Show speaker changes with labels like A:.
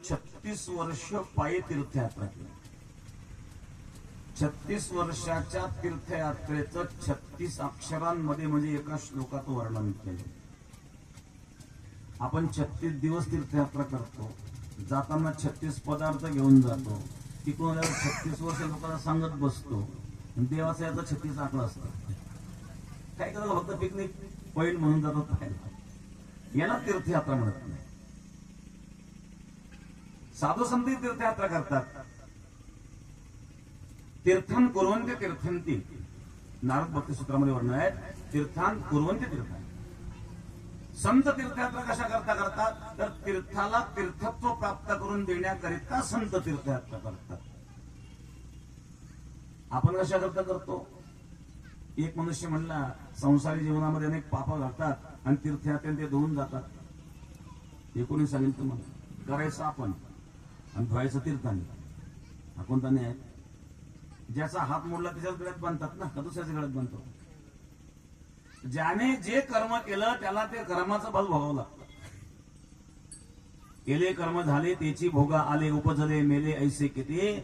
A: 36 वर्ष पायी तीर्थयात्रा केली. 36 वर्षाच्या तीर्थयात्रेचं 36 अक्षरांमध्ये म्हणजे एका श्लोकात वर्णन केलं. आपण 36 दिवस तीर्थयात्रा करतो, जाताना 36 पदार्थ घेऊन जातो, तिकडून 36 वर्ष लोकांना सांगत बसतो. देवाचा याचा 36 आकडा असतो. काय करतात फक्त पिकनिक पॉइंट म्हणून जातात, याला तीर्थयात्रा म्हणत नाही. साधू संत तीर्थयात्रा करतात. तीर्थान कुर्वन्ते तीर्थंती, नारद भक्ती सूत्रामध्ये वर्णन आहे. तीर्थान कुर्वन्ते तीर्थान. संत तीर्थयात्रा कशा करता करतात तर तीर्थाला तीर्थत्व प्राप्त करून देण्याकरिता संत तीर्थयात्रा करतात. आपण कशा करता करतो. एक मनुष्य म्हणला संसारी जीवनामध्ये अनेक पाप घडतात आणि तीर्थयात्रेने ते धुवून जातात. एकूण सांगितलं मला करायचं आपण आणि धुवायचं तीर्थाने. हा कोणता न्याय. ज्याचा हात मोडला त्याच्याच गळ्यात बांधतात ना, का दुसऱ्याच्या गळ्यात बांधतो. ज्याने जे कर्म केलं त्याला ते कर्माचं फल भोगावं लागतं. केले कर्म झाले त्याची भोगा आले, उपजले मेले ऐसे किती.